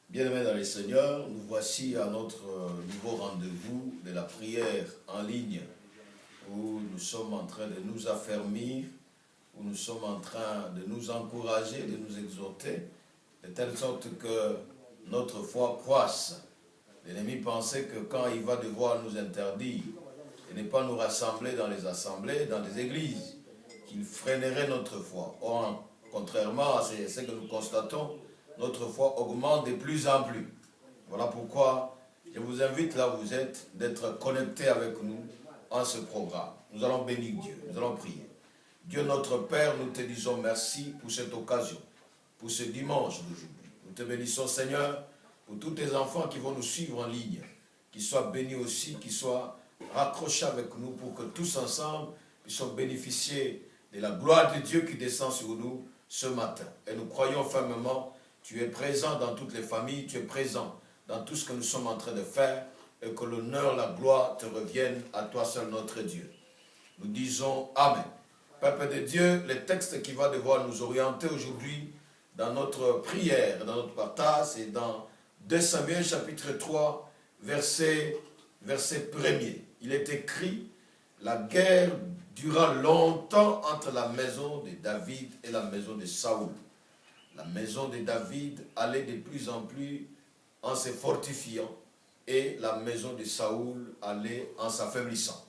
Bien-aimés dans les Seigneurs, nous voici à notre nouveau rendez-vous de la prière en ligne où nous sommes en train de nous affermir, où nous sommes en train de nous encourager, de nous exhorter, de telle sorte que notre foi croisse. L'ennemi pensait que quand il va devoir nous interdire de ne pas nous rassembler dans les assemblées, dans les églises, qu'il freinerait notre foi. Or, contrairement à ce que nous constatons, notre foi augmente de plus en plus. Voilà pourquoi je vous invite là où vous êtes d'être connectés avec nous en ce programme. Nous allons bénir Dieu, nous allons prier. Dieu notre Père, nous te disons merci pour cette occasion, pour ce dimanche d'aujourd'hui. Nous te bénissons Seigneur pour tous tes enfants qui vont nous suivre en ligne, qu'ils soient bénis aussi, qu'ils soient raccrochés avec nous pour que tous ensemble puissions bénéficier de la gloire de Dieu qui descend sur nous ce matin. Et nous croyons fermement, tu es présent dans toutes les familles, tu es présent dans tout ce que nous sommes en train de faire, et que l'honneur, la gloire te reviennent à toi seul notre Dieu. Nous disons Amen. Peuple de Dieu, le texte qui va devoir nous orienter aujourd'hui dans notre prière, dans notre partage, c'est dans 2 Samuel chapitre 3, verset 1er. Il est écrit, la guerre dura longtemps entre la maison de David et la maison de Saül. La maison de David allait de plus en plus en se fortifiant et la maison de Saül allait en s'affaiblissant.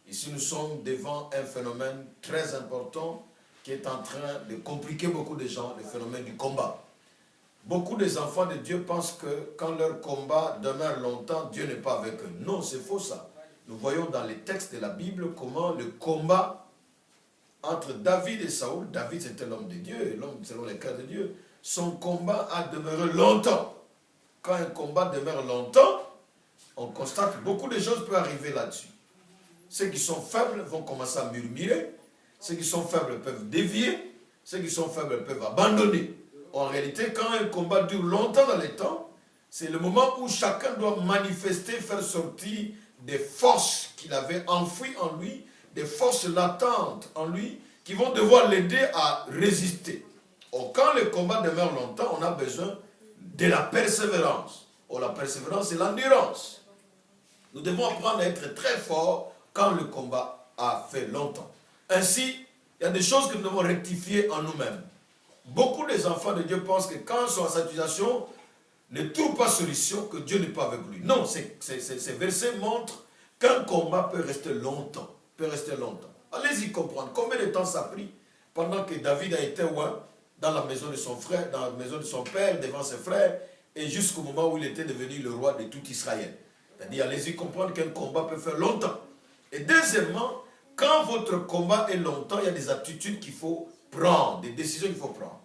Ici, nous sommes devant un phénomène très important qui est en train de compliquer beaucoup de gens, le phénomène du combat. Beaucoup des enfants de Dieu pensent que quand leur combat demeure longtemps, Dieu n'est pas avec eux. Non, c'est faux ça. Nous voyons dans les textes de la Bible comment le combat entre David et Saül, David c'était l'homme de Dieu, l'homme selon les cœurs de Dieu, son combat a demeuré longtemps. Quand un combat demeure longtemps, on constate que beaucoup de choses peuvent arriver là-dessus. Ceux qui sont faibles vont commencer à murmurer, ceux qui sont faibles peuvent dévier, ceux qui sont faibles peuvent abandonner. En réalité, quand un combat dure longtemps dans les temps, c'est le moment où chacun doit manifester, faire sortir des forces qu'il avait enfouies en lui, des forces latentes en lui, qui vont devoir l'aider à résister. Or, quand le combat demeure longtemps, on a besoin de la persévérance. Or, la persévérance, c'est l'endurance. Nous devons apprendre à être très forts quand le combat a fait longtemps. Ainsi, il y a des choses que nous devons rectifier en nous-mêmes. Beaucoup des enfants de Dieu pensent que quand ils sont en situation, ne trouvent pas solution, que Dieu n'est pas avec lui. Non, ces versets montrent qu'un combat peut rester longtemps. Allez-y comprendre combien de temps ça a pris pendant que David a été roi dans la maison de son frère, dans la maison de son père, devant ses frères, et jusqu'au moment où il était devenu le roi de tout Israël. C'est-à-dire, allez-y comprendre qu'un combat peut faire longtemps. Et deuxièmement, quand votre combat est longtemps, il y a des attitudes qu'il faut prendre, des décisions qu'il faut prendre.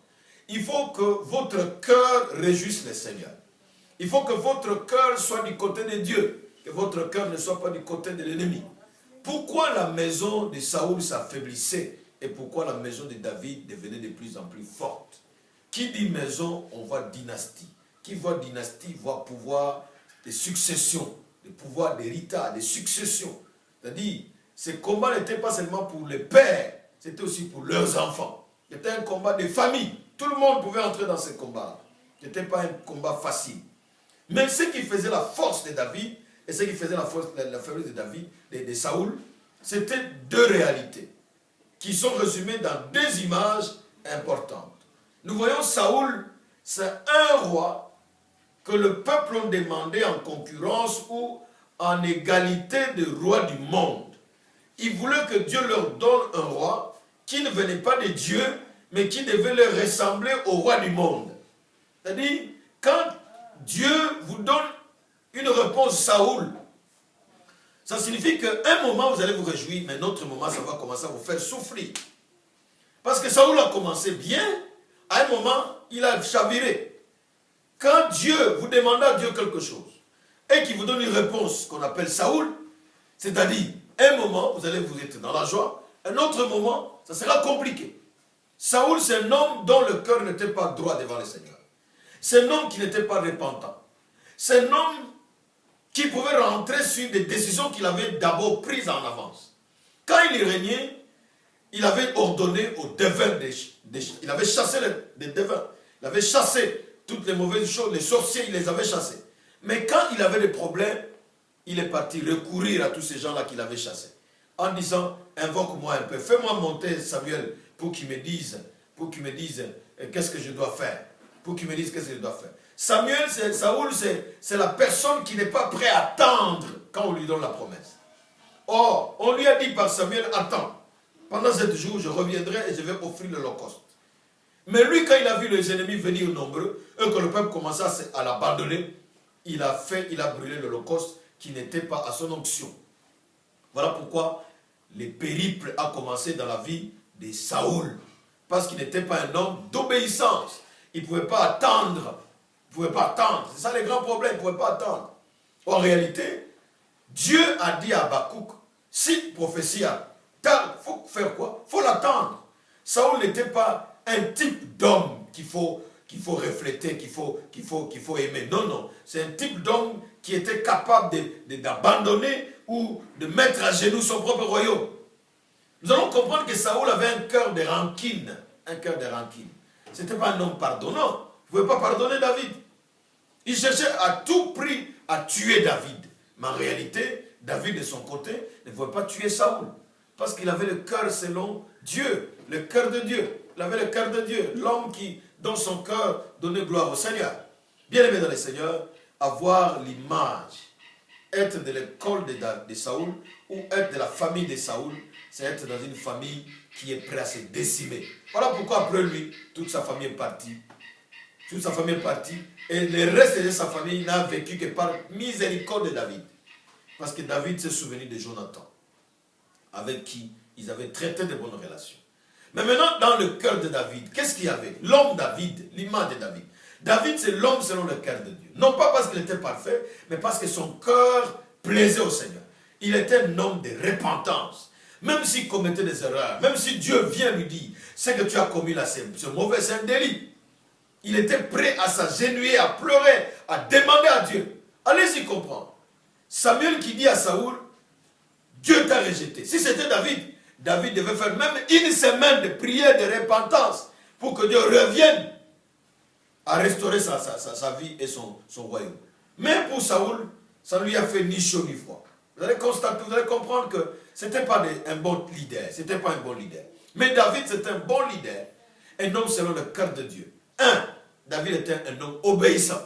Il faut que votre cœur réjouisse le Seigneur. Il faut que votre cœur soit du côté de Dieu, que votre cœur ne soit pas du côté de l'ennemi. Pourquoi la maison de Saül s'affaiblissait et pourquoi la maison de David devenait de plus en plus forte? Qui dit maison, on voit dynastie. Qui voit dynastie, voit pouvoir de succession, de pouvoir d'héritage, de succession. C'est-à-dire, ce combat n'était pas seulement pour les pères, c'était aussi pour leurs enfants. C'était un combat de famille. Tout le monde pouvait entrer dans ce combat. Ce n'était pas un combat facile. Mais ce qui faisait la force de David, et ce qui faisait la faiblesse de David, de Saül, c'était deux réalités qui sont résumées dans deux images importantes. Nous voyons Saül, c'est un roi que le peuple a demandé en concurrence ou en égalité de roi du monde. Ils voulaient que Dieu leur donne un roi qui ne venait pas de Dieu, mais qui devait leur ressembler au roi du monde. C'est-à-dire, quand Dieu vous donne une réponse Saül, ça signifie qu'à un moment vous allez vous réjouir, mais un autre moment ça va commencer à vous faire souffrir. Parce que Saül a commencé bien, à un moment il a chaviré. Quand Dieu, vous demandez à Dieu quelque chose, et qu'il vous donne une réponse qu'on appelle Saül, c'est-à-dire, un moment vous allez vous être dans la joie, un autre moment ça sera compliqué. Saül c'est un homme dont le cœur n'était pas droit devant le Seigneur. C'est un homme qui n'était pas repentant. C'est un homme qui pouvait rentrer sur des décisions qu'il avait d'abord prises en avance. Quand il régnait, il avait ordonné aux devins, il avait chassé les devins, il avait chassé toutes les mauvaises choses, les sorciers, il les avait chassés. Mais quand il avait des problèmes, il est parti recourir à tous ces gens-là qu'il avait chassés. En disant, invoque-moi un peu, fais-moi monter Samuel pour qu'il me dise qu'est-ce que je dois faire. Pour qu'il me dise qu'est-ce que je dois faire. Saoul, c'est la personne qui n'est pas prête à attendre quand on lui donne la promesse. Or, on lui a dit par Samuel, attends, pendant 7 jours, je reviendrai et je vais offrir l'holocauste. Mais lui, quand il a vu les ennemis venir nombreux, et que le peuple commençait à l'abandonner, il a brûlé l'holocauste qui n'était pas à son onction. Voilà pourquoi les périples a commencé dans la vie de Saoul. Parce qu'il n'était pas un homme d'obéissance. Il ne pouvait pas attendre. Il ne pouvait pas attendre. C'est ça les grands problèmes, il ne pouvait pas attendre. En réalité, Dieu a dit à Habakkuk, si prophétie a, il faut faire quoi? Il faut l'attendre. Saoul n'était pas un type d'homme qu'il faut refléter, qu'il faut aimer. Non, non. C'est un type d'homme qui était capable d'abandonner ou de mettre à genoux son propre royaume. Nous allons comprendre que Saoul avait un cœur de rancune. Un cœur de rancune. Ce n'était pas un homme pardonnant. Il ne pouvait pas pardonner David. Il cherchait à tout prix à tuer David. Mais en réalité, David de son côté ne pouvait pas tuer Saoul. Parce qu'il avait le cœur selon Dieu. Le cœur de Dieu. Il avait le cœur de Dieu. L'homme qui, dans son cœur, donnait gloire au Seigneur. Bien aimé dans le Seigneur, avoir l'image, être de l'école de Saoul ou être de la famille de Saoul, c'est être dans une famille qui est prête à se décimer. Voilà pourquoi après lui, toute sa famille est partie. Toute sa famille est partie et le reste de sa famille n'a vécu que par miséricorde de David. Parce que David s'est souvenu de Jonathan, avec qui ils avaient traité de bonnes relations. Mais maintenant, dans le cœur de David, qu'est-ce qu'il y avait? L'homme David, l'image de David. David, c'est l'homme selon le cœur de Dieu. Non pas parce qu'il était parfait, mais parce que son cœur plaisait au Seigneur. Il était un homme de repentance. Même s'il commettait des erreurs, même si Dieu vient lui dire, c'est que tu as commis là, c'est mauvais, c'est un délit. Il était prêt à s'agenouiller, à pleurer, à demander à Dieu. Allez-y comprendre. Samuel qui dit à Saoul, Dieu t'a rejeté. Si c'était David, David devait faire même une semaine de prière, de repentance, pour que Dieu revienne à restaurer sa vie et son royaume. Mais pour Saoul, ça ne lui a fait ni chaud ni froid. Vous allez constater, vous allez comprendre que ce n'était pas un bon leader. C'était pas un bon leader. Mais David, c'était un bon leader. Un homme selon le cœur de Dieu. 1. David était un homme obéissant.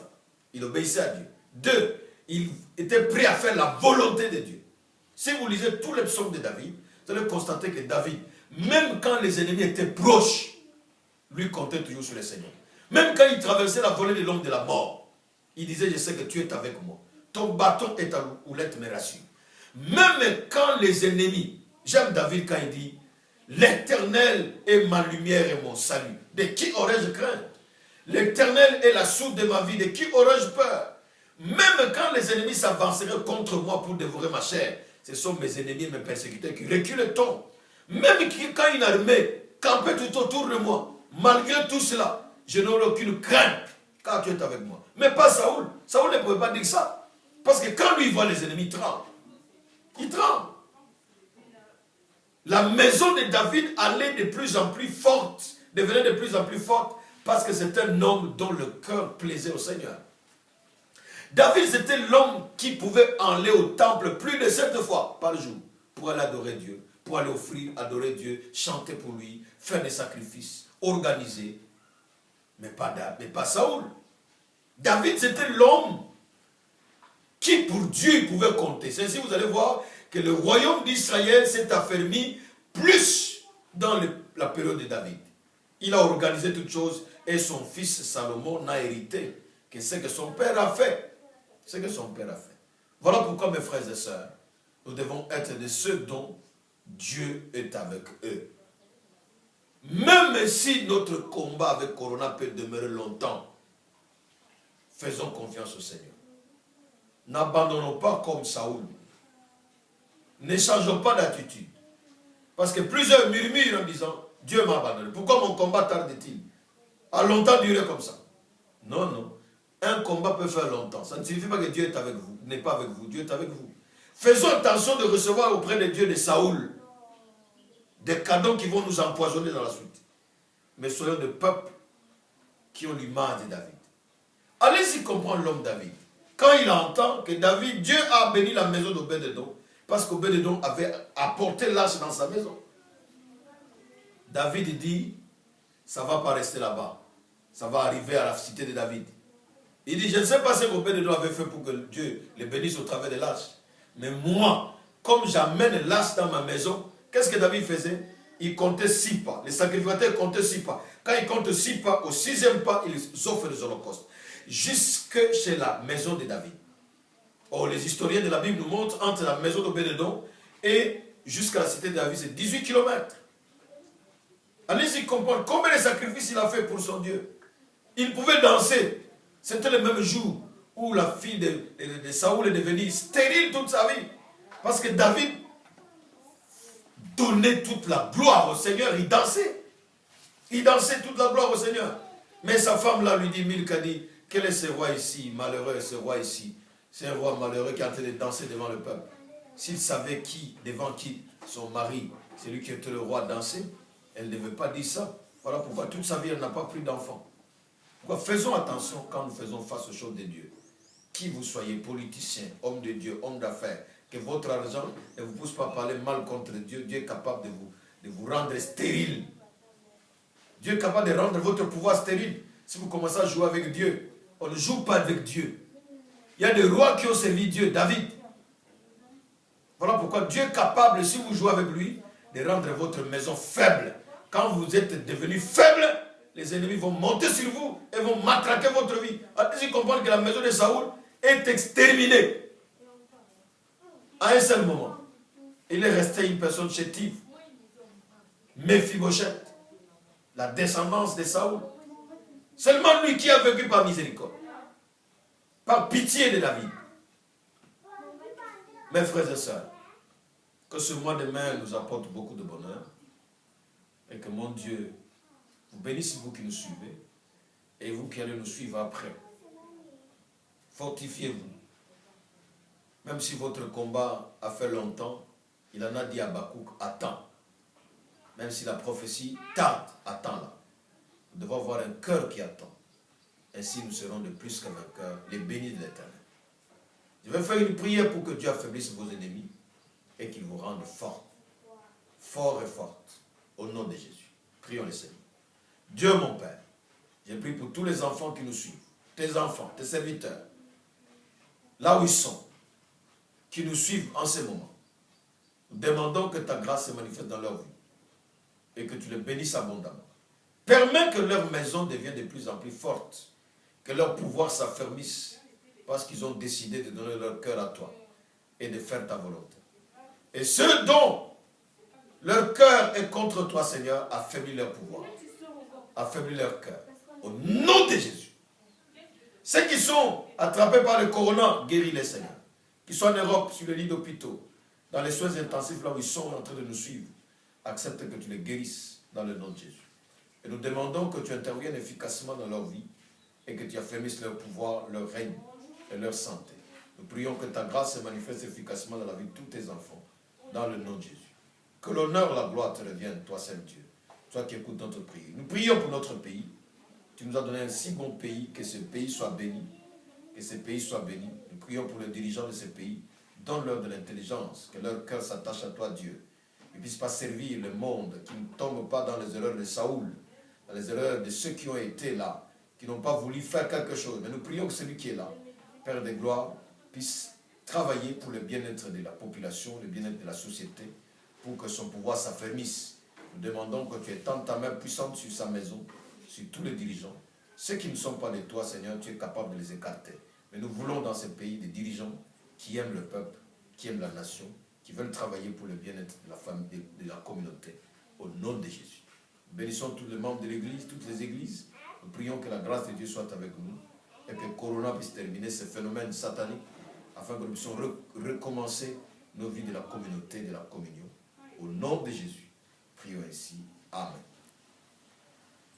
Il obéissait à Dieu. 2. Il était prêt à faire la volonté de Dieu. Si vous lisez tous les psaumes de David, vous allez constater que David, même quand les ennemis étaient proches, lui comptait toujours sur le Seigneur. Même quand il traversait la vallée de l'ombre de la mort, il disait, je sais que tu es avec moi. Ton bâton et ta houlette me rassurent. Même quand les ennemis, j'aime David quand il dit, l'Éternel est ma lumière et mon salut. De qui aurais-je crainte? L'Éternel est la source de ma vie. De qui aurais-je peur? Même quand les ennemis s'avanceraient contre moi pour dévorer ma chair, ce sont mes ennemis et mes persécuteurs qui reculent le ton. Même quand une armée campait tout autour de moi, malgré tout cela, je n'aurai aucune crainte car tu es avec moi. Mais pas Saoul. Saoul ne pouvait pas dire ça. Parce que quand lui il voit les ennemis, il tremble. Il tremble. La maison de David allait de plus en plus forte, devenait de plus en plus forte, parce que c'était un homme dont le cœur plaisait au Seigneur. David, c'était l'homme qui pouvait aller au temple plus de 7 fois par jour pour aller adorer Dieu, pour aller offrir, adorer Dieu, chanter pour lui, faire des sacrifices, organiser. Mais pas Saoul. David, c'était l'homme qui pour Dieu pouvait compter. C'est ainsi que vous allez voir que le royaume d'Israël s'est affermi plus dans la période de David. Il a organisé toutes choses et son fils Salomon n'a hérité que ce que son père a fait. Ce que son père a fait. Voilà pourquoi mes frères et sœurs, nous devons être de ceux dont Dieu est avec eux. Même si notre combat avec Corona peut demeurer longtemps, faisons confiance au Seigneur. N'abandonnons pas comme Saoul. Ne changeons pas d'attitude. Parce que plusieurs murmurent en disant, Dieu m'a abandonné. Pourquoi mon combat tarde-t-il? A longtemps duré comme ça? Non, non. Un combat peut faire longtemps. Ça ne signifie pas que Dieu est avec vous. N'est pas avec vous. Dieu est avec vous. Faisons attention de recevoir auprès de Dieu de Saoul des cadeaux qui vont nous empoisonner dans la suite. Mais soyons des peuples qui ont l'image de David. Allez-y comprendre l'homme David. Quand il entend que David, Dieu a béni la maison d'Obed-Édom, parce qu'Obed-Édom avait apporté l'arche dans sa maison. David dit, ça ne va pas rester là-bas. Ça va arriver à la cité de David. Il dit, je ne sais pas ce qu'Obed-Édom avait fait pour que Dieu les bénisse au travers de l'arche. Mais moi, comme j'amène l'arche dans ma maison, qu'est-ce que David faisait? Il comptait 6 pas. Les sacrificateurs comptaient 6 pas. Quand ils comptent 6 pas, au 6e pas, ils offrent les holocaustes. Jusque chez la maison de David. Or, les historiens de la Bible nous montrent entre la maison d'Obed-Édom et jusqu'à la cité de David, c'est 18 km. Allez-y comprendre combien de sacrifices il a fait pour son Dieu. Il pouvait danser. C'était le même jour où la fille de Saoul est devenue stérile toute sa vie. Parce que David donnait toute la gloire au Seigneur. Il dansait. Il dansait toute la gloire au Seigneur. Mais sa femme là lui dit, Milka dit, quel est ce roi ici, malheureux, ce roi ici? C'est un roi malheureux qui est en train de danser devant le peuple. S'il savait qui, devant qui, son mari, c'est lui qui était le roi, dansait, elle ne devait pas dire ça. Voilà pourquoi toute sa vie, elle n'a pas pris d'enfant. Pourquoi faisons attention quand nous faisons face aux choses de Dieu. Qui vous soyez, politicien, homme de Dieu, homme d'affaires, que votre argent ne vous pousse pas à parler mal contre Dieu. Dieu est capable de vous rendre stérile. Dieu est capable de rendre votre pouvoir stérile. Si vous commencez à jouer avec Dieu, on ne joue pas avec Dieu. Il y a des rois qui ont servi Dieu, David. Voilà pourquoi Dieu est capable, si vous jouez avec lui, de rendre votre maison faible. Quand vous êtes devenu faible, les ennemis vont monter sur vous et vont matraquer votre vie. Allez-y comprendre que la maison de Saoul est exterminée. À un seul moment. Il est resté une personne chétive. Méphibosheth, la descendance de Saoul. Seulement lui qui a vécu par miséricorde. Par pitié de David. Mes frères et sœurs, que ce mois de mai nous apporte beaucoup de bonheur et que mon Dieu vous bénisse, vous qui nous suivez et vous qui allez nous suivre après. Fortifiez-vous. Même si votre combat a fait longtemps, il en a dit à Habakkuk, attends. Même si la prophétie tarde, attends-la. Nous devons avoir un cœur qui attend. Ainsi nous serons de plus qu'un vainqueur, les bénis de l'Éternel. Je vais faire une prière pour que Dieu affaiblisse vos ennemis et qu'il vous rende fort, fort et forte, au nom de Jésus. Prions le Seigneur. Dieu mon Père, je prie pour tous les enfants qui nous suivent, tes enfants, tes serviteurs, là où ils sont, qui nous suivent en ce moment. Nous demandons que ta grâce se manifeste dans leur vie et que tu les bénisses abondamment. Permets que leur maison devienne de plus en plus forte, que leur pouvoir s'affermisse parce qu'ils ont décidé de donner leur cœur à toi et de faire ta volonté. Et ceux dont leur cœur est contre toi, Seigneur, affaiblis leur pouvoir, affaiblis leur cœur. Au nom de Jésus. Ceux qui sont attrapés par le corona, guéris-les, Seigneur. Qui sont en Europe, sur les lits d'hôpitaux, dans les soins intensifs, là où ils sont en train de nous suivre, accepte que tu les guérisses dans le nom de Jésus. Et nous demandons que tu interviennes efficacement dans leur vie et que tu affermisses leur pouvoir, leur règne et leur santé. Nous prions que ta grâce se manifeste efficacement dans la vie de tous tes enfants, dans le nom de Jésus. Que l'honneur et la gloire te reviennent, toi seul Dieu, toi qui écoutes notre prière. Nous prions pour notre pays. Tu nous as donné un si bon pays, que ce pays soit béni, que ce pays soit béni. Nous prions pour les dirigeants de ce pays. Donne-leur de l'intelligence, que leur cœur s'attache à toi, Dieu. Ils ne puissent pas servir le monde, qu'ils ne tombent pas dans les erreurs de Saoul, dans les erreurs de ceux qui ont été là, qui n'ont pas voulu faire quelque chose. Mais nous prions que celui qui est là, Père de gloire, puisse travailler pour le bien-être de la population, le bien-être de la société, pour que son pouvoir s'affermisse. Nous demandons que tu étendes ta main puissante sur sa maison, sur tous les dirigeants. Ceux qui ne sont pas de toi, Seigneur, tu es capable de les écarter. Mais nous voulons dans ce pays des dirigeants qui aiment le peuple, qui aiment la nation, qui veulent travailler pour le bien-être de la famille, de la communauté. Au nom de Jésus. Bénissons tous les membres de l'Église, toutes les églises. Nous prions que la grâce de Dieu soit avec nous et que Corona puisse terminer ce phénomène satanique afin que nous puissions recommencer nos vies de la communauté, de la communion. Au nom de Jésus, prions ainsi. Amen.